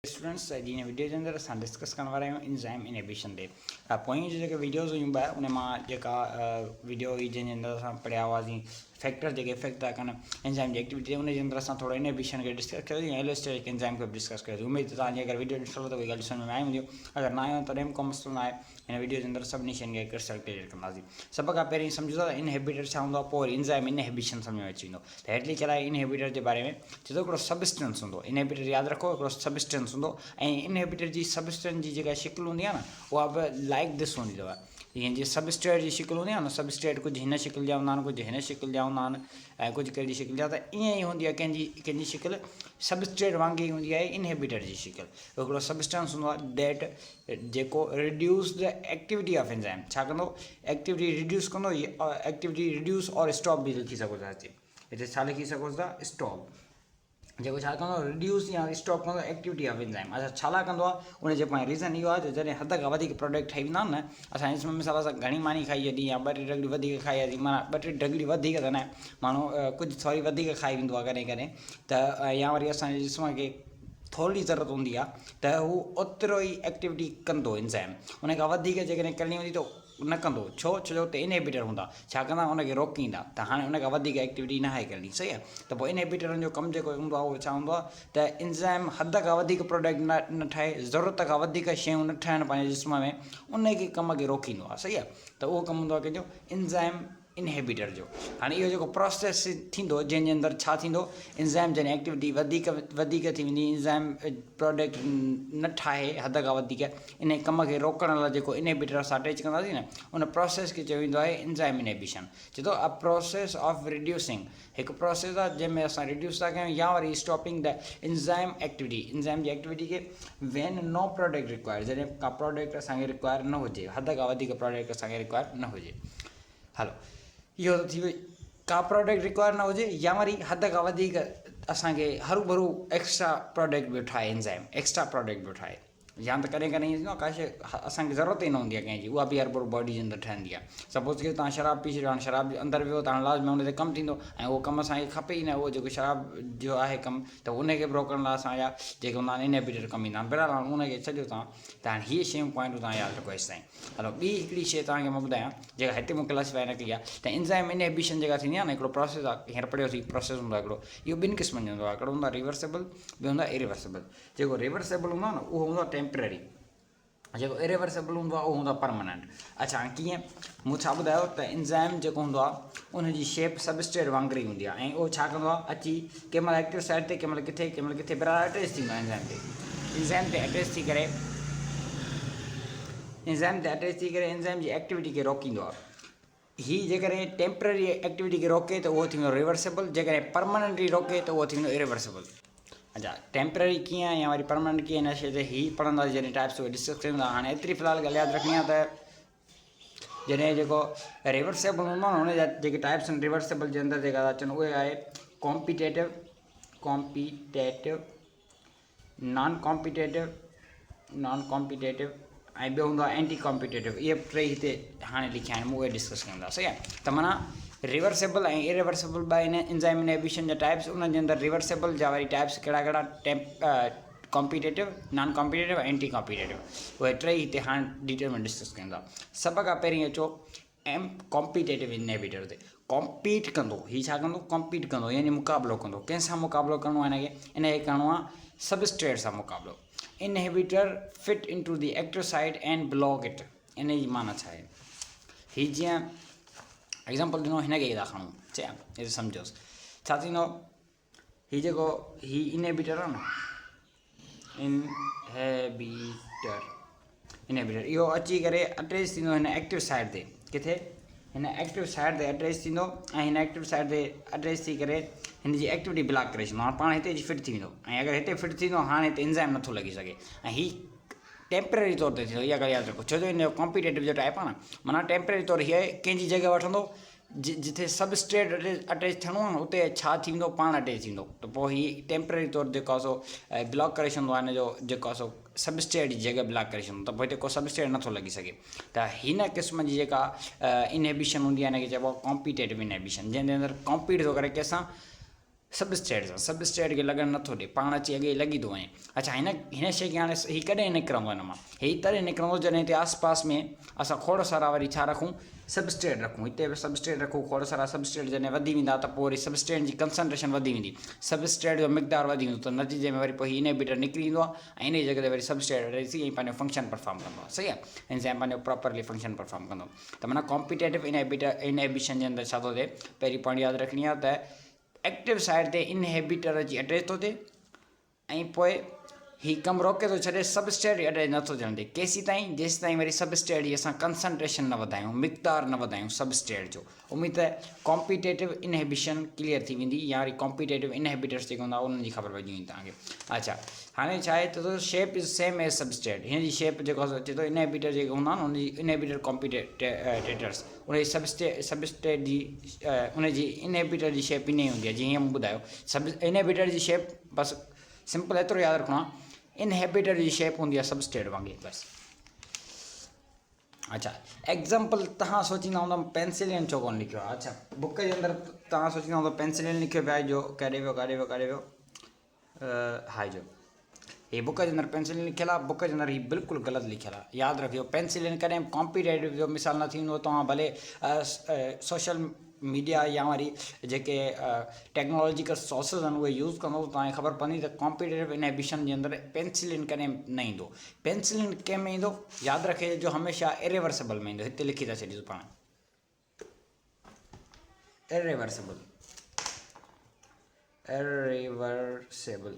Students जी video के अंदर असां डिस्कस करने वाला आहियूं इंजाइम इनहिबिशन ते पोइ जो जेके वीडियोज़ हुयूं ॿ उन मां जेका वीडियो हुई जंहिंजे अंदर असां पढ़िया हुआसीं फैक्टर जेके इफेक्ट था कनि एंजाइम जी एक्टिविटी उन जे अंदर असां थोरो इनहिबिशन खे डिस्कस कयोसीं ऐं एलोस्टेरिक एंजाइम खे बि डिस्कस कयोसीं। उमेद तव्हांजी अगरि वीडियो ॾिठो त उहे ॻाल्हि सम्झ में आई हूंदियूं, अगरि न आयो तॾहिं बि को मसइलो न आहे। हिन वीडियो जे अंदर सभिनी शयुनि खे क्रिस्टल क्लियर कंदासीं। सभ खां पहिरीं सम्झो था इनहिबिटर छा हूंदो आहे, पोइ इंजाइम इनहिबिशन सम्झ में अची वेंदो। त हेठि लिखियलु आहे इनहिबिटर जे बारे में, चए थो हिकिड़ो सबस्टेंस हूंदो। इनहिबिटर यादि रखो, हिकिड़ो सबस्टेंस हूंदो ऐं इनहिबिटर जी सबस्टेंस जी जेका शिकिल हूंदी आहे न उहा बि लाइक दिस हूंदी अथव। ईअं जीअं सबस्ट्रेट जी शिकिल हूंदी आहे न, सबस्ट्रेट कुझु हिन शिकिल जा हूंदा आहिनि, कुझु हिन शिकिल जा हूंदा आहिनि ऐं कुझु कहिड़ी शिकिल जा, त ईअं ई हूंदी आहे कंहिंजी शिकिल सबस्ट्रेट वांगुरु ई हूंदी आहे इनहिबिटर जी शिकिल। हिकिड़ो सबस्टेंस हूंदो आहे दैट जेको reduce the activity of enzyme छा कंदो, एक्टिविटी रिड्यूस कंदो, एक्टिविटी रिड्यूस और स्टॉप बि लिखी सघो था। हिते छा लिखी सघो था, स्टॉप, जेको छा कंदो रिड्यूस या स्टॉप कंदो एक्टिविटी ऑफ एंजाइम। अच्छा छा लाइ कंदो आहे, उन जो पाण रीज़न इहो आहे त जॾहिं हद खां वधीक प्रोडक्ट ठही वेंदा आहिनि न, असां इसमें मिसाल असां घणी मानी खाई छॾी या 2-3 ढगली वधीक खाई छॾी, माना 2-3 ढगली वधीक त न, माण्हू कुझु थोरी वधीक खाई वेंदो आहे कॾहिं कॾहिं त, या वरी असांजे जिस्म खे थोरी ज़रूरत हूंदी आहे त हू ओतिरो ई एक्टिविटी कंदो एंजाइम। उन खां वधीक जेकॾहिं करणी हूंदी त न कंदो, छो जो हुते इनहिबिटर हूंदा, छा कंदा उनखे रोकींदा, त हाणे उन खां वधीक एक्टिविटी न आहे करणी, सही आहे। त पोइ इनहिबिटरनि जो कमु जेको हूंदो आहे उहो छा हूंदो आहे त एंजाइम हद खां वधीक प्रोडक्ट न ठाहे, ज़रूरत खां वधीक शयूं न ठाहिनि पंहिंजे जिस्म में, उनखे कम खे रोकींदो आहे, सही आहे। त उहो कमु हूंदो आहे कंहिंजो, एंजाइम इनहिबिटर जो। हाणे इहो जेको प्रोसेस थींदो जंहिंजे अंदरि छा थींदो, एंजाइम जॾहिं एक्टिविटी वधीक थी वेंदी, एंजाइम प्रोडक्ट न ठाहे हद खां वधीक, इन कम खे रोकण लाइ जेको इनहिबिटर असां अटैच कंदासीं न, उन प्रोसेस खे चयो वेंदो आहे एंजाइम इनहिबिशन। चए थो अ प्रोसेस ऑफ रिड्यूसिंग, हिकु प्रोसेस आहे जंहिंमें असां रिड्यूस था कयूं या वरी stopping the enzyme activity, enzyme जी एक्टिविटी खे वेन नो प्रोडक्ट रिक्वायर, जॾहिं का प्रोडक्ट असांखे रिक्वायर न हुजे, हद खां वधीक प्रोडक्ट असांखे रिक्वायर न हुजे। हलो इहो त थी वई, का प्रोडक्ट रिक्वायर न हुजे या वरी हद खां वधीक असांखे हरू भरू एक्स्ट्रा प्रोडक्ट बि ठाहे, एंजाइम एक्स्ट्रा प्रोडक्ट बि ठाहे, या त कॾहिं कॾहिं ईअं थींदो आहे का शइ असांखे ज़रूरत ई न हूंदी आहे कंहिंजी, उहा बि हर भरू बॉडी जे अंदरि ठहंदी आहे। सपोज़ कि तव्हां शराब पी छॾियो, हाणे शराब जे अंदरि वियो त हाणे लाज़मी हुन ते कमु थींदो ऐं उहो कमु असांखे खपे ई न, उहो जेको शराब जो आहे कमु, त उनखे बि रोकण लाइ असांजा जेके हूंदा आहिनि इनहिबिटर कमु ईंदा आहिनि। बहरहाल उनखे छॾियो तव्हां, त हाणे हीअ शयूं पॉइंटूं तव्हां यादि रखो हेसि ताईं। हलो ॿी हिकिड़ी शइ तव्हांखे मां ॿुधायां जेका हिते मूं क्लासिफाई न कई आहे, त एंजाइम इनहिबिशन जेका थींदी आहे न, हिकिड़ो प्रोसेस आहे, हींअर पढ़ियोसीं प्रोसेस हूंदो आहे हिकिड़ो, इहो 2 क़िस्मनि जो हूंदो आहे, हिकिड़ो हूंदो आहे रिवर्सेबल, ॿियो हूंदो आहे इरिवर्सेबल। जेको रिवर्सेबल हूंदो आहे न उहो हूंदो आहे टेम्पररी, जेको इरिवर्सेबल हूंदो आहे उहो हूंदो आहे परमानेंट। अच्छा हाणे कीअं, मूं छा ॿुधायो त एंजाइम जेको हूंदो आहे उनजी शेप सबस्ट्रेट वांगुरु ई हूंदी आहे ऐं उहो छा कंदो आहे अची कंहिं महिल एक्टिव साइड ते, कंहिं महिल किथे बराबरि अटैच थींदो आहे एंजाइम ते अटैच थी करे, एंजाइम जी एक्टिविटी खे रोकींदो आहे। हीअ जेकॾहिं टेम्पररी एक्टिविटी खे रोके त उहो थी वेंदो रिवर्सेबल, जेकॾहिं परमानेंटली रोके त उहो थी वेंदो इरिवर्सेबल। अच्छा टेम्पररी कीअं या वरी परमानेंट कीअं, हिन शइ ते हीअ पढ़ंदासीं जॾहिं टाइप्स उहे डिस्कस कयूं था। हाणे एतिरी फ़िलहाल ॻाल्हि यादि रखणी आहे त जॾहिं जेको रिवर्सेबल हूंदो आहे न, हुन जा जेके टाइप्स आहिनि रिवर्सेबल जे अंदरि जेका था अचनि उहे आहे कॉम्पिटेटिव, नॉन कॉम्पिटेटिव ऐं ॿियो हूंदो आहे एंटी कॉम्पिटेटिव। इहे 3 हिते हाणे लिखिया आहिनि, मूं उहे डिस्कस कयूं था, सही आहे। त माना रिवर्सेबल ऐं इरिवर्सेबल ॿ आहिनि एंजाइम इनहिबिशन जा टाइप्स। उन जे अंदरि रिवर्सेबल जा वरी टाइप्स कहिड़ा competitive, non competitive, anti competitive, उहे 3 हिते हाणे डिटेल में डिस्कस कयूं था। सभ खां पहिरीं अचो कॉम्पिटेटिव इनहिबिटर ते। कॉम्पीट कंदो, हीअ छा कंदो, कॉम्पीट कंदो यानी मुक़ाबिलो कंदो। कंहिंसां मुक़ाबिलो करिणो आहे इनखे करिणो आहे सबस्ट्रेट सां मुक़ाबिलो। Inhibitor fit into the active site and block it, इन जी माना छा आहे। हीअ जीअं एग्ज़ाम्पल ॾिनो, हिनखे था खणूं, चया हिते सम्झोसि छा थींदो। हीअ जेको इनहिबिटर आहे न, इनहिबिटर इहो अची करे अटैच थींदो हिन एक्टिव साइड ते, किथे हिन एक्टिव साइड ते अटैच थींदो ऐं हिन एक्टिव साइड ते अटैच थी करे हिन जी एक्टिविटी ब्लॉक करे छॾींदो। हाणे पाण हिते फिट थी वेंदो ऐं अगरि हिते फिट थींदो हाणे हिते एंजाइम नथो लॻी सघे ऐं हीअ टेम्पररी तौर ते थींदो। इहा ॻाल्हि यादि रखो, छो जो हिन जो कॉम्पिटेटिव जो टाइप आहे न, माना टेम्पररी तौरु हीअ कंहिंजी जॻह वठंदो, जिथे सबस्ट्रेट अटैच थियणो आहे न उते छा थींदो, पाण अटैच थींदो। त पोइ हीअ टेम्पररी तौरु जेको आहे सो ब्लॉक करे छॾींदो आहे, हिन जो जेको आहे सो सबस्ट्रेट जी जॻह ब्लॉक करे छॾींदो, त पोइ हिते को सबस्ट्रेट नथो लॻी सघे। त हिन क़िस्म जी जेका इनहिबिशन हूंदी आहे हिनखे चइबो आहे कॉम्पिटेटिव इनहिबिशन, जंहिंजे अंदरि कॉम्पीट थो करे कंहिंसां, सबस्ट्रेट खे लॻणु नथो ॾिए, पाण अची अॻे लॻी थो वञे। अच्छा, हिन शइ खे हाणे हीउ कॾहिं निकिरंदो हिन मां? हीउ तॾहिं निकिरंदो जॾहिं हिते आस में असां खोड़ सारा वरी छा रखूं, सबस्ट्रेट रखूं। हिते बि सबस्ट्रेट रखूं, खोड़ सारा सबस्ट्रेट जॾहिं वधी वेंदा त पोइ वरी सबस्ट्रेट जी कंसंट्रेशन वधी वेंदी, सबस्ट्रेट जो मिक़दारु वधी वेंदो, त नतीजे में वरी पोइ हीउ इनहिबिटर निकिरी ईंदो आहे ऐं इन जी जॻह ते वरी सबस्ट्रेट अची ऐं पंहिंजो फंक्शन परफॉर्म कंदो आहे। सही आहे, एंजाइम पंहिंजो प्रॉपरली फंक्शन परफॉर्म कंदो। त माना कॉम्पिटेटिव इनहिबिशन जे अंदरि छा थो थिए, पहिरीं पॉइंट यादि रखणी आहे त एक्टिव साइड ते इनहिबिटर अची अटैच थो थिए ऐं पोइ हीउ कमु रोके थो छॾे, सबस्ट्रेट अटैच नथो थियणु ॾिए। केसीं ताईं? जेसि ताईं वरी सबस्ट्रेट जी असां कंसंट्रेशन न वधायूं, मिक़दारु न वधायूं सबस्ट्रेट जो। उमेद त कॉम्पिटेटिव इनहिबिशन क्लियर थी वेंदी, या वरी कॉम्पिटेटिव इनहिबिटर्स जेके हूंदा उन्हनि जी ख़बर पइजी वेंदी तव्हांखे। अच्छा, हाणे छा आहे त shape is same as substrate, हिन जी शेप जेको अचे थो, इनहिबिटर जेके हूंदा आहिनि उनजी इनहिबिटर कॉम्पिटेटर्स, उन जी सबस्ट्रेट जी उनजी इनहिबिटर जी शेप इन ई हूंदी आहे जीअं हीअं मूं ॿुधायो। इनहिबिटर जी शेप बसि सिंपल एतिरो यादि रखणो आहे, इनहिबिटर जी शेप हूंदी आहे सबस्ट्रेट वांगुरु बसि। अच्छा, एग्ज़ाम्पल तव्हां सोचींदा हूंदा पेंसिलिन छो कोन लिखियो आहे। अच्छा, बुक जे अंदरि तव्हां सोचींदा हूंदा पेंसिलिन लिखियो पिया जो काॾे वियो हाई जो, हीअ बुक जे अंदरि पेंसिलिन लिखियलु आहे, बुक जे अंदरि हीअ बिल्कुलु ग़लति लिखियलु आहे। यादि रखियो, पेंसिलिन कॾहिं कॉम्पिटेटिव जो मिसाल न थींदो। तव्हां भले सोशल मीडिया या वरी जेके टेक्नोलॉजिकल सोर्सिस आहिनि उहे यूज़ कंदो, तव्हांखे ख़बर पवंदी त कॉम्पिटेटिव इनहिबिशन जे अंदरि पेंसिलिन कॾहिं न ईंदो। पेंसिलिन कंहिं में ईंदो? यादि रखे जो हमेशह इरिवर्सिबल में ईंदो। हिते लिखी था छॾियूं पाण, इरिवर्सिबल।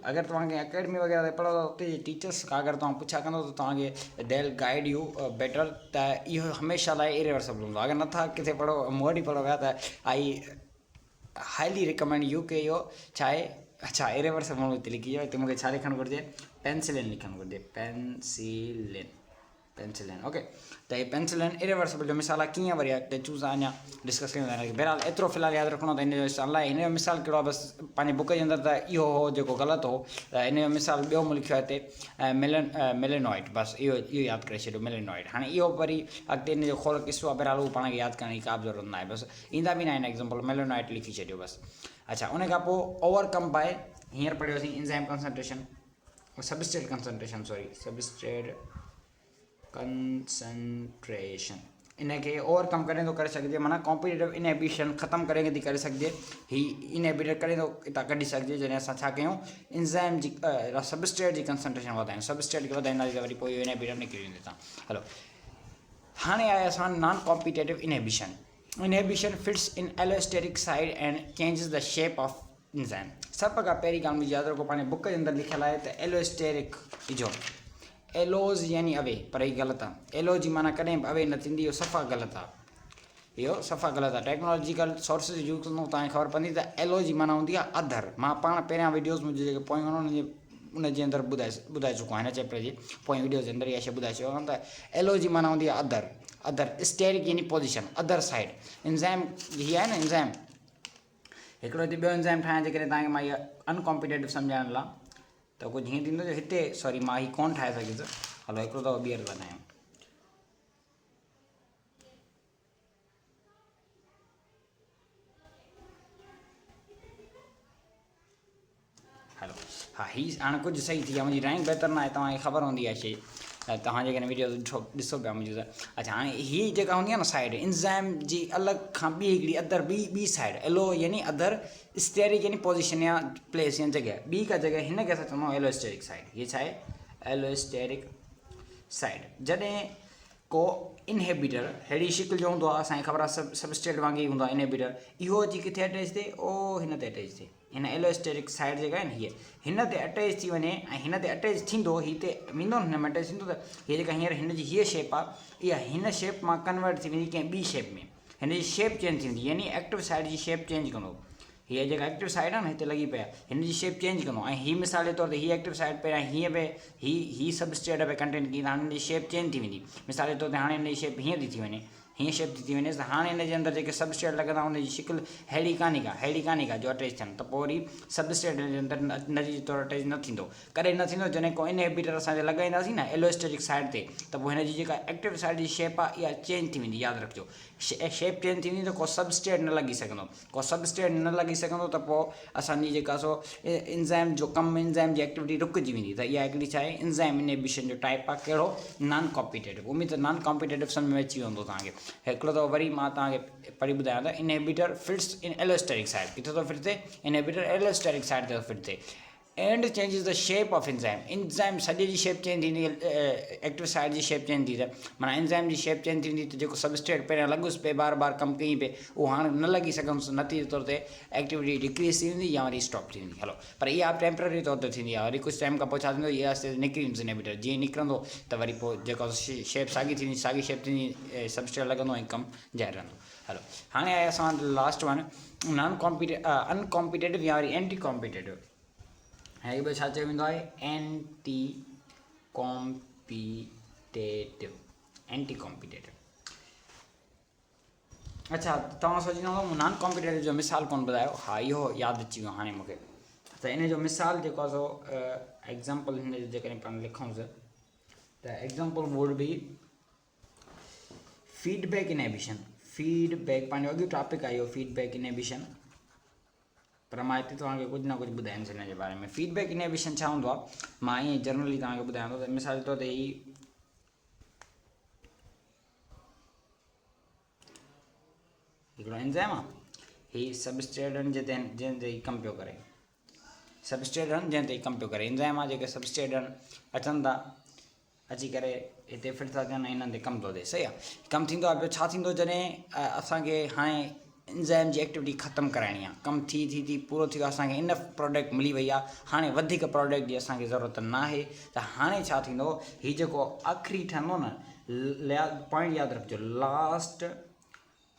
अगरि तव्हांखे अकेडमी वग़ैरह ते पढ़ो त उते जी टीचर्स खां अगरि तव्हां पुछा कंदो त तव्हांखे they will guide U better, त इहो हमेशह लाइ इरिवर्सिबल हूंदो। अगरि नथा किथे पढ़ो, मूं वटि ई पढ़ो विया, त आई हाईली रिकमेंड यू के इहो छा आहे, अच्छा इरिवर्सिबल माण्हू हिते लिखी वियो। हिते मूंखे छा लिखणु घुरिजे? पेंसिलिन लिखणु घुरिजे, पेंसिलिन। ओके, त हीअ पेंसिलिन इरिवर्सिबल जो मिसाल आहे। कीअं वरी अॻिते चूज़ आहे अञा डिस्कस कयूं था। बहरहाल एतिरो फ़िलहाल यादि रखणो त हिन जो मिसाल आहे। हिन जो मिसाल कहिड़ो आहे? बसि पंहिंजे बुक जे अंदरि त इहो हो जेको ग़लति हो, त हिन जो मिसाल ॿियो मूं लिखियो आहे हिते, मेलेनॉइड। बसि इहो यादि करे छॾियो, मेलेनॉइड। हाणे इहो वरी अॻिते हिन जो खोड़ किस्सो आहे, बहरहाल उहो पाण खे यादि करण जी का बि ज़रूरत न आहे, बसि ईंदा बि न आहिनि एग्ज़ाम्पल, मेलेनॉइड लिखी छॾियो बसि। अच्छा, उन खां पोइ ओवरकम बाय, हींअर पढ़ियोसीं enzyme concentration, substrate concentration, substrate concentration, इन खे ओवरकम करें थो करे सघिजे, माना कॉम्पिटेटिव इनहिबिशन ख़तमु करे थी करे सघिजे। ही इनहिबिटर करे थो हितां कढी सघिजे जॾहिं असां छा कयूं, एंजाइम जी सबस्ट्रेट जी कंसंट्रेशन वधायूं। सबस्ट्रेट खे वधाईंदासीं त वरी पोइ इहो इनहिबिटर निकिरी वेंदो हितां। हलो, हाणे आहे असां non competitive inhibition. Inhibition fits इन allosteric side and changes the shape of enzyme. सभ खां पहिरीं ॻाल्हि मुंहिंजी यादि रखो, पंहिंजे बुक जे अंदरि लिखियलु आहे त एलोस्टेरिक इजो, एलोज़ यानी अवे, पर हीअ ग़लति आहे। एलो जी माना कॾहिं बि अवे न थींदी, इहो सफ़ा ग़लति आहे, इहो सफ़ा ग़लति आहे। टेक्नोलॉजिकल सोर्सिस यूज़ कंदो, तव्हांखे ख़बर पवंदी त एलो जी माना हूंदी आहे अधर। मां पाण पहिरियां वीडियोज़ मुंहिंजे जेके पोइ उनजे अंदरि ॿुधाए चुको आहियां, हिन चैप्टर जी पोइ वीडियो जे अंदरि इहा शइ ॿुधाए चुको आहियां त एलो जी माना हूंदी आहे अधर, स्टेरिक यानी पोजिशन, अधर साइड। एंजाइम हीअ आहे न एंजाइम, हिकिड़ो हिते ॿियो एंजाइम ठाहियां जेकॾहिं तव्हांखे मां इहा अनकॉम्पिटेटिव सम्झाइण लाइ, त कुझु हीअं थींदो जो हिते सॉरी मां हीअ कोन ठाहे सघियुसि। हलो, हिकिड़ो दफ़ो ॿीहर ॻाल्हायूं। हलो, हा, हीअ हाणे कुझु सही थी आहे, मुंहिंजी ड्राइंग बहितर न आहे, तव्हांखे ख़बर हूंदी आहे शइ, तव्हां जेकॾहिं वीडियो ॾिसो पिया मुंहिंजी त। अच्छा, हाणे हीअ जेका हूंदी आहे न साइड, एंजाइम जी अलॻि खां ॿी हिकिड़ी अदर ॿी साइड, एलो यानी अदर, स्टेरिक यानी पोजिशन या प्लेस या जॻह, ॿी का जॻह, हिन खे असां चवंदा आहियूं एलोस्टेरिक साइड। हीअ छा आहे? Allosteric side. जॾहिं को इनहिबिटर अहिड़ी शिकिल जो हूंदो आहे, असांखे ख़बर आहे सबस्ट्रेट वांगुरु ई हूंदो आहे इनहिबिटर, इहो अची किथे अटैच थिए? हिन ते अटैच थिए, हिन एलोस्टेरिक साइड जेका आहे न हीअ, हिन ते अटैच थी वञे ऐं हिन ते अटैच थींदो, हिते वेंदो न, हिन में अटैच थींदो, त हीअ जेका हींअर हिन जी हीअ शेप आहे, इहा हिन शेप मां कन्वर्ट थी वेंदी कंहिं ॿी शेप में, हिन जी शेप चेंज थींदी, यानी एक्टिव साइड जी शेप चेंज कंदो। हीअ जेका एक्टिव साइड आहे न हिते लॻी पिया, हिन जी शेप चेंज कंदो। ऐं हीअ मिसाल जे तौर ते हीअ एक्टिव साइड पहिरियां हीअं पे हीअ सबस्ट्रेट पे कंटेंट की, हाणे हिन जी शेप चेंज थी वेंदी। मिसाल जे तौर ते हाणे हिन जी शेप हीअं थी वञे, हीअं शेप थी वञे त हाणे हिन जे अंदरि जेके सबस्ट्रेट लॻंदा हुनजी शिकिल हेड़ी कान्हे का जो अटैच थियनि त पोइ वरी सबस्ट्रेट हिन जे अंदरि नती जे तौरु अटैच न थींदो। कॾहिं न थींदो जॾहिं को इनहिबिटर असांजे लॻाईंदासीं न एलोस्टेटिक साइड ते त पोइ हिनजी जेका एक्टिव साइड जी शेप आहे इहा चेंज थी वेंदी। यादि रखिजो शेप चेंज थी वेंदी त को सबस्ट्रेट न लॻी सघंदो, त पोइ असांजी जेका सो इंज़ाइम जो कमु इंज़ाइम जी एक्टिविटी रुकिजी वेंदी। त इहा हिकिड़ी छा आहे इंज़ाइम इनहिबिशन जो टाइप आहे। कहिड़ो? Non competitive. उमेद त नॉन कॉम्पिटेटिव सम्झ में अची वेंदो तव्हांखे। हिकिड़ो त वरी मां तव्हांखे पढ़ी ॿुधायां त इनहिबिटर फिट्स इन एलोस्टेटिक साइड। किथे थो फिट थिए? इनहिबिटर एलोस्टेटिक साइड ते थो फिट थिए। And changes the shape of enzyme सॼे जी शेप चेंज थींदी, एक्टिव साइड जी शेप चेंज थी त माना इंज़ाइम जी शेप चेंज थींदी त जेको सबस्ट्रेट पहिरियां लॻुसि पिए बार बार कमु कई पिए उहो हाणे न लॻी सघंदुसि, नतीजे तौर ते एक्टिविटी डिक्रीज़ थी वेंदी या वरी स्टॉप थी वेंदी। हलो, पर इहा टेम्पररी तौर ते थींदी आहे। वरी कुझु टाइम खां पोइ छा थींदो, इहा आस्ते निकिरी वेंदुसि इनहिबिटर। जीअं निकिरंदो त वरी पोइ जेको शेप साॻी थींदी, साॻी शेप थींदी, सबस्ट्रेट लॻंदो ऐं कमु जारी रहंदो। हलो, हाणे आहे असां लास्ट वन अनकॉम्पिटेटिव या वरी एंटी कॉम्पिटेटिव। ऐं इहो छा चयो वेंदो आहे? Anti competitive. अच्छा, तव्हां सोचींदा हूंदो नॉन कॉम्पिटेटिव जो मिसाल कोन ॿुधायो। हा, इहो यादि अची वियो हाणे मूंखे। त इन जो मिसाल जेको आहे सो एग्ज़ाम्पल हिन जो जेकॾहिं पाण लिखूंसि त example would be feedback inhibition. Feedback पंहिंजो अॻियो टॉपिक आहे इहो, फीडबैक इनहिबिशन। पर मां हिते तव्हांखे कुझु न कुझु ॿुधाईंदुसि हिन जे बारे में। फीडबैक इनहिबिशन छा हूंदो आहे, मां ईअं जनरली तव्हांखे ॿुधायां थो त मिसाल जे तौर ते हिकिड़ो एंज़ाइम आहे, हीअ सबस्ट्रेटनि जंहिं ते कमु पियो करे, एंज़ाइम आहे जेके सबस्ट्रेटनि अचनि था, अची करे हिते फिट था थियनि ऐं हिननि ते कमु थो थिए। सही आहे, कमु थींदो आहे। ॿियो छा थींदो जॾहिं असांखे हाणे इंज़ाइम जी एक्टिविटी ख़तमु कराइणी आहे, कमु थी पूरो थी वियो, असांखे इनफ प्रोडक्ट मिली वई आहे, हाणे वधीक प्रोडक्ट जी असांखे ज़रूरत न आहे, त हाणे छा थींदो, हीउ जेको आख़िरी ठहंदो न, पॉइंट यादि रखिजो, लास्ट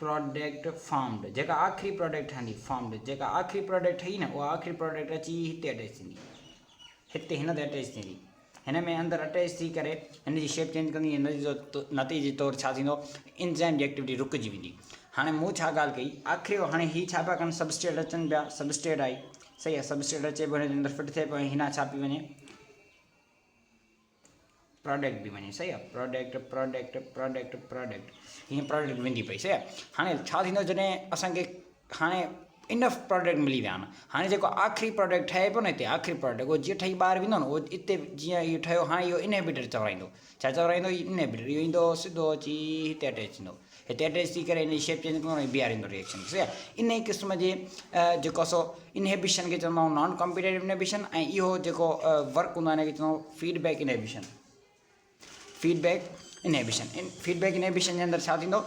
प्रोडक्ट फॉर्म्ड, जेका आख़िरी प्रोडक्ट ठहंदी फॉर्म्ड, जेका आख़िरी प्रोडक्ट ठही न, उहा आख़िरी प्रोडक्ट अची हिते अटैच थींदी, हिते हिन ते अटैच थींदी। हिन में अंदरि अटैच थी करे हिन जी शेप चेंज कंदी, नतीजे तौरु छा थींदो, इंज़ाइम जी एक्टिविटी रुकिजी वेंदी। हाणे मूं छा ॻाल्हि कई, आख़िरी हाणे हीअ छा पिया कनि, सबस्ट्रेट अचनि पिया, सबस्ट्रेट आई, सही आहे, सबस्ट्रेट अचे पियो, हिन जे अंदरि फिट थिए पियो, हिन छा पई वञे, प्रोडक्ट बि वञे। सही आहे, प्रोडक्ट हीअं प्रोडक्ट वेंदी पई। सही आहे, हाणे छा थींदो जॾहिं असांखे हाणे इनफ प्रोडक्ट मिली विया आहिनि, हाणे जेको आख़िरी प्रोडक्ट ठहे पियो न हिते, आख़िरी प्रोडक्ट उहो जीअं ठही ॿाहिरि वेंदो न, उहो हिते जीअं इहो ठहियो, हाणे इहो इनहिबिटर चवराईंदो। छा चवराईंदो? इनहिबिटर। इहो ईंदो सिधो अची हिते अटैच थींदो, हिते अटैच थी करे इन जी शेप चेंज कंदो ऐं बीहारींदो रिएक्शन। सही आहे, इन ई क़िस्म जे जेको सो इनहिबिशन खे चवंदा आहियूं नॉन कॉम्पिटेटिव इनहिबिशन, ऐं इहो जेको वर्क हूंदो आहे हिन खे चवंदा आहियूं फीडबैक इनहिबिशन। फीडबैक इनहिबिशन जे अंदरि छा थींदो,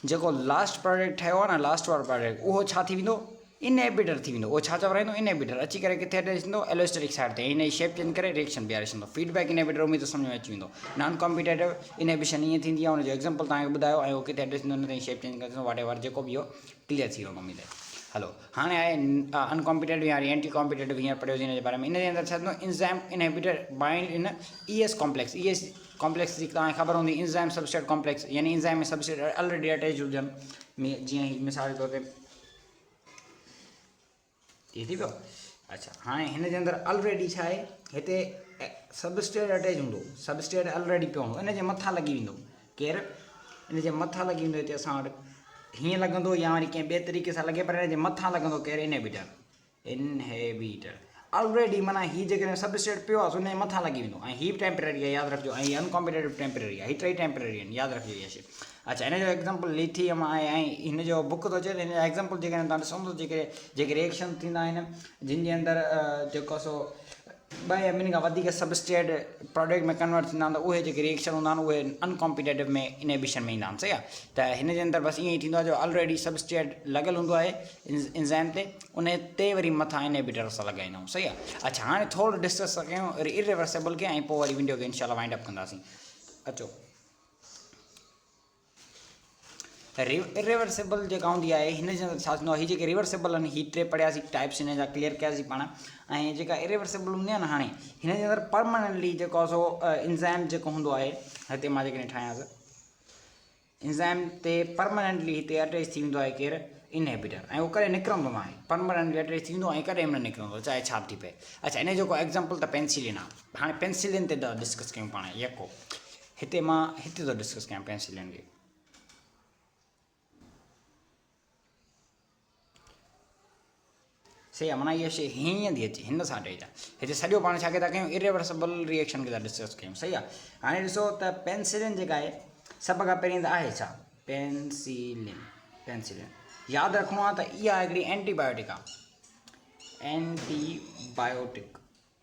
जेको लास्ट प्रोडक्ट ठहियो आहे न, लास्ट वारो प्रोडक्ट, उहो छा थी वेंदो, इनहिबिटर थी वेंदो। उहो छा चवराईंदो, इनहिबिटर अची करे किथे अटैच थींदो, एलोस्टेटिक साइड ते, हिन जी शेप चेंज करे रिएक्शन बीहारे छॾींदो। फीडबैक इनहिबिटर उमेद त सम्झ में अची वेंदो। नॉन कॉम्पिटेटिव इनहिबिशन ईअं थींदी आहे, हुनजो एग्ज़ाम्पल तव्हांखे ॿुधायो, ऐं उहो किथे अटैच थींदो, हुन ते शेप चेंज करे वॉट एवर, जेको बि इहो क्लियर थी वियो उमेद आहे। हलो, हाणे आहे अनकॉम्पिटेटिव या एंटी कॉम्पिटेटिव, हींअर पढ़ियोसीं हिन जे बारे में। इन जे अंदरि छा थींदो, इंज़ाइम इनहिबिटर बाइंड इन ES कॉम्प्लेक्स जी तव्हांखे ख़बर हूंदी, इंज़ाइम सबस्ट्रेट कॉम्प्लेक्स, यानी इंज़ाइम में सबस्ट्रेट ऑलरेडी अटैच हुजनि, जीअं ही मिसाल जे तौर ते इहे थी पियो। अच्छा, हाणे हिन जे अंदरि ऑलरेडी छा आहे, हिते सबस्ट्रेट अटैच हूंदो, सबस्ट्रेट ऑलरेडी पियो हूंदो, इन जे मथां लॻी वेंदो, केरु, इन जे मथां लॻी वेंदो, हिते असां वटि हीअं लॻंदो या वरी कंहिं ॿिए तरीक़े सां लॻे, पर हिन जे मथां लॻंदो केरु, इनहिबिटर ऑलरेडी, माना हीअ जेकॾहिं सबस्ट्रेट पियो आहे हुन जे मथां लॻी वेंदो, ऐं हीअ बि टेम्पररी आहे, यादि रखिजो, ऐं अनकॉम्पिटेटिव टेम्पररी आहे, हीअ टई टेम्पररी आहिनि, यादि रखिजो इहा शइ। अच्छा, हिन जो एग्ज़ाम्पल लिथियम आहे, ऐं हिन जो बुक थो अचे, हिन जो एग्ज़ाम्पल जेकॾहिं तव्हां ॾिसंदो, जेके रिएक्शन थींदा आहिनि, जिन जे अंदरि जेको सो 2 या ॿिनि खां वधीक सबस्ट्रेट प्रोडक्ट में कन्वर्ट थींदा आहिनि, त उहे जेके रिएक्शन हूंदा आहिनि उहे अनकॉम्पिटेटिव में इनहिबिशन में ईंदा आहिनि। सही आहे, त हिन जे अंदरि बसि ईअं ई थींदो आहे, जो ऑलरेडी सबस्ट्रेट लॻियल हूंदो आहे इंज़ाइम ते, उन ते वरी मथां इनहिबिटर असां लॻाईंदा आहियूं। सही आहे। अच्छा, हाणे थोरो डिस्कस कयूं इरिवर्सिबल खे, ऐं पोइ वरी वीडियो खे इंशाल्लाह वाइंड अप कंदासीं। अचो, रिवर्सिबल जेका हूंदी आहे, हिन जे अंदरि छा थींदो आहे, हीअ जेके रिवर्सिबल आहिनि, हीअ 3 पढ़ियासीं, टाइप्स हिन जा क्लियर कयासीं पाण। ऐं जेका इरिवर्सिबल हूंदी आहे न, हाणे हिन जे अंदरि परमानेंटली जेको सो इंज़ाइम जेको हूंदो आहे, हिते मां जेकॾहिं ठाहियांसि, एंजाइम ते परमानेंटली हिते अटैच थी वेंदो आहे केरु इनहिबिटर ऐं उहो करे निकिरंदो न आहे परमानेंटली अटैच थी वेंदो ऐं कॾहिं न निकिरंदो चाहे छा बि थी पए। अच्छा इन जो को एग्ज़ाम्पल त पेंसिलिन आहे। हाणे पेंसिलिन ते डिस्कस कयूं पाण यको हिते मां हिते थो डिस्कस कयां पेंसिलिन खे। सही आहे माना इहा शइ हीअं थी अचे हिन सां अटैच आहे। हिते सॼो पाण छा था कयूं इरिवर्सिबल रिएक्शन खे था डिस्कस कयूं। सही आहे। हाणे ॾिसो त पेंसिलिन जेका आहे सभ खां पहिरीं त आहे छा पेंसिलिन। पेंसिलिन यादि रखिणो आहे त इहा हिकिड़ी एंटीबायोटिक आहे।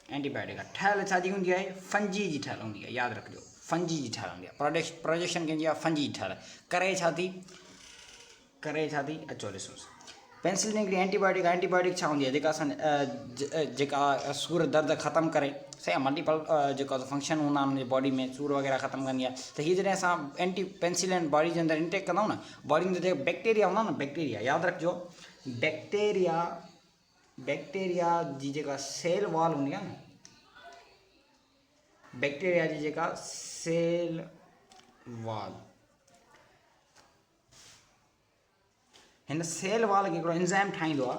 एंटीबायोटिक आहे ठहियल छाजी हूंदी आहे फंजी जी ठहियल हूंदी आहे। यादि रखिजो फंजी जी ठहियल हूंदी आहे। प्रोजेक्शन कंहिंजी आहे फंजी जी ठहियल करे छा थी अचो ॾिसोसि। पेंसिलिन हिकिड़ी एंटीबायोटिक आहे। एंटीबायोटिक छा हूंदी आहे जेका असां जेका सूर दर्द ख़तमु करे। सही आहे मल्टीपल जेको फंक्शन हूंदा आहिनि हुनजे बॉडी में सूर वग़ैरह ख़तमु कंदी आहे। त हीअ जॾहिं असां पेंसिलिन बॉडी जे अंदरि इंटेक कंदा आहियूं न बॉडी में जेके बैक्टीरिया हूंदा न बैक्टीरिया यादि रखिजो बैक्टीरिया जी जेका सेल वॉल हूंदी आहे न बैक्टीरिया जी जेका सेल वॉल हिन सेल वाल खे हिकिड़ो एंजाइम ठाहींदो आहे।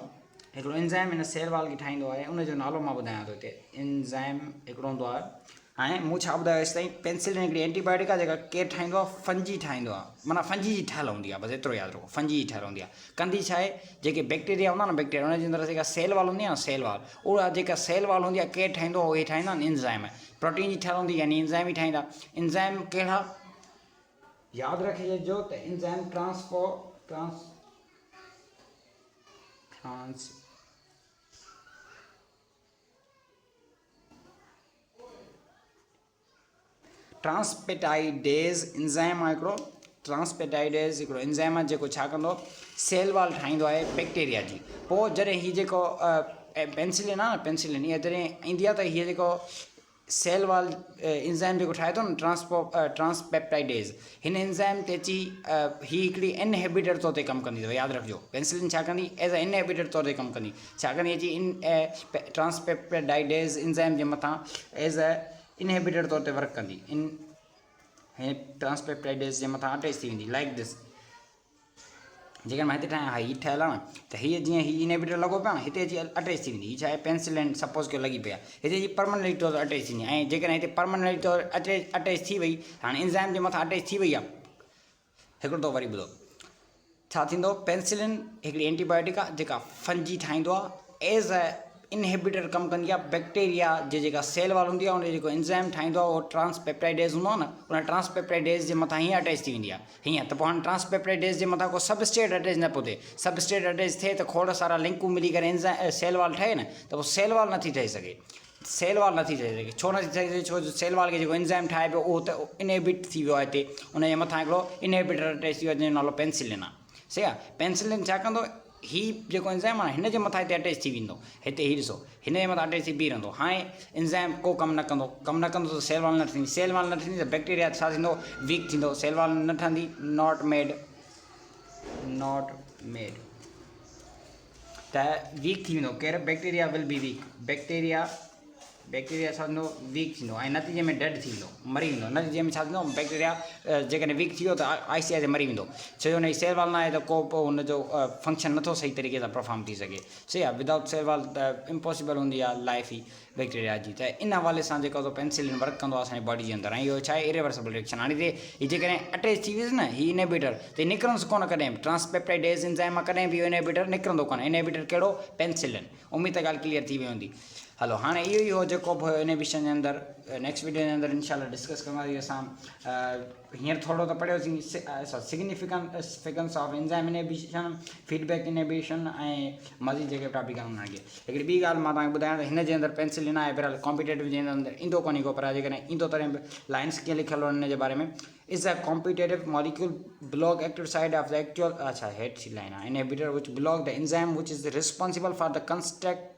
हिकिड़ो एंजाइम हिन सेल वाल खे ठाहींदो आहे उनजो नालो मां ॿुधायां थो हिते एंजाइम हिकिड़ो हूंदो आहे। हाणे मूं छा ॿुधायो हेसि ताईं पेंसिलिन हिकिड़ी एंटीबायोटिक आहे जेका केरु ठाहींदो आहे फंजी ठाहींदो आहे माना फंजी जी ठहियल हूंदी आहे। बसि एतिरो यादि रखो फंजी जी ठहियल हूंदी आहे। कंदी छा आहे जेके बैक्टीरिया हूंदा न बैक्टीरिया उनजे अंदरि जेका सेल वाल हूंदी आहे न सेल वाल उहा जेका सेल वाल हूंदी आहे केरु ठाहींदो आहे उहे ठाहींदा आहिनि एंजाइम। प्रोटीन जी ठहियल हूंदी यानी एंजाइम ई ठाहींदा। एंजाइम कहिड़ा यादि रखी छॾिजो त एंजाइम ट्रांसपेप्टाइडेज़ एंजाइम आहे हिकिड़ो। ट्रांसपेप्टाइडेज़ हिकिड़ो एंजाइम आहे जेको छा कंदो सेल वाल ठाहींदो आहे बैक्टीरिया जी। पोइ जॾहिं हीअ जेको पेंसिलिन आहे न पेंसिलिन इहा जॾहिं ईंदी आहे त हीअ जेको सेल वाल एंजाइम जेको ठाहे थो न ट्रांसपेप्टाइडेज़ हिन एंजाइम ते अची ही हिकिड़ी इनहिबिटर तौर ते कमु कंदी अथव। यादि रखिजो पेंसिलिन छा कंदी एज़ अ इनहिबिटर तौर ते कमु कंदी। छा कंदी अची ट्रांसपेप्टाइडेज़ एंजाइम जे मथां एज़ अ इनहिबिटर तौर ते वर्क कंदी। हिन ट्रांसपेप्टाइडेज़ जे मथां अटैच थी वेंदी लाइक दिस। जेकर मां हिते ठाहियां हा हीअ ठहियल आहे न त हीअ जीअं हीअ इनहिबिटर लॻो पियो आहे न हिते अची अटैच थी वेंदी। हीअ छा आहे पेंसिलिन सपोज़ कयो लॻी पई आहे हिते अची परमानेंटली तौर ते अटैच थींदी ऐं जेकॾहिं हिते परमानेंटली तौर अटैच थी वई हाणे एंजाइम जे मथां अटैच थी वई आहे। हिकिड़ो दफ़ो वरी ॿुधो छा थींदो पेंसिलिन हिकिड़ी एंटीबायोटिक आहे जेका फंजी ठाहींदो आहे एज़ अ इनहिबिटर कमु कंदी आहे बैक्टीरिया जे जेका सेल वाल हूंदी आहे उन जेको एंजाइम ठाहींदो आहे उहो ट्रांसपेप्टाइडेज़ हूंदो आहे न उन ट्रांसपेप्टाइडेज़ जे मथां हीअं अटैच थी वेंदी आहे हीअं। त पोइ हाणे ट्रांसपेप्टाइडेज़ जे मथां को सबस्ट्रेट अटैच न पियो थिए। सबस्ट्रेट अटैच थिए त खोड़ सारा लिंकूं मिली करे सेल वाल ठहे न त पोइ सेल वाल नथी ठही सघे। सेल वाल नथी ठही सघे छो नथी ठही सघे छो जो सेल वाल खे जेको एंजाइम ठाहे पियो उहो त इनहिबिट थी वियो आहे हिते उनजे मथां हिकिड़ो इनहिबिटर अटैच थी वियो आहे जंहिंजो नालो पेंसिलिन आहे। सही आहे। पेंसिलिन छा कंदो ही जेको एंजाइम आहे हिन जे मथां हिते अटैच थी वेंदो। हिते हीअ ॾिसो हिन जे मथां अटैच थी बीह रहंदो। हाणे एंजाइम को कमु न कंदो त सेल वाल न ठहंदी। सेल वाल न ठहंदी त बैक्टीरिया छा थींदो वीक थींदो। सेल वाल न ठहंदी नॉट मेड त वीक थी वेंदो केरु bacteria will be weak. Bacteria छा थींदो वीक थींदो ऐं नतीजे में डेड थी वेंदो मरी वेंदो। नतीजे में छा थींदो बैक्टीरिया जेकॾहिं वीक थी वियो त आहिस्ते आहिस्ते मरी वेंदो छो जो हुनजी सेल वाल न आहे त को पोइ हुनजो फंक्शन नथो सही तरीक़े सां परफॉर्म थी सघे। सही आहे। विदाउट सेल वाल त इम्पॉसिबल हूंदी आहे लाइफ ई बैक्टीरिया जी। त इन हवाले सां जेको पेंसिलिन वर्क कंदो आहे असांजी बॉडी जे अंदरि ऐं इहो छा आहे इरिवर्सिबल रिएक्शन। हाणे हीअ जेकॾहिं अटैच थी वियुसि न हीअ इनहिबिटर त निकिरंदुसि कोन कॾहिं बि ट्रांसपेप्टाइडेज़ एंजाइम मां कॾहिं बि इहो इनहिबिटर निकिरंदो कोन। इनहिबिटर कहिड़ो पेंसिलिन। उमेद ॻाल्हि क्लियर थी वई हूंदी। हलो हाणे इहो ई हो जेको बि इनहिबिशन जे अंदरि नेक्स्ट वीडियो जे अंदरि इंशाल्लाह डिस्कस कंदासीं असां। हींअर थोरो त पढ़ियोसीं significance of enzyme inhibition feedback inhibition ऐं मज़ीद जेके टॉपिक आहिनि उन्हनि खे। हिकिड़ी ॿी ॻाल्हि मां तव्हांखे ॿुधायां त हिन जे अंदरि पेंसिलिन आहे बहरहाल कॉम्पिटेटिव जे अंदरि ईंदो कोन्हे को पर जेकॾहिं ईंदो तॾहिं बि लाइन्स कीअं लिखियलु आहिनि हिन जे बारे में is a competitive molecule block active side of the actual अच्छा हेठि जी लाइन आहे इनहिबिटर विच block the enzyme which is responsible for the construct.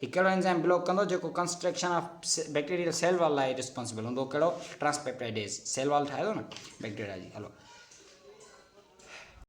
हीअ कहिड़ो एंजाइम ब्लॉक कंदो जेको construction of bacterial cell wall लाइ रिस्पॉन्सिबल हूंदो कहिड़ो ट्रांसपेप्टाइडेज़ सेल वाल ठाहे थो न बैक्टीरिया जी। हलो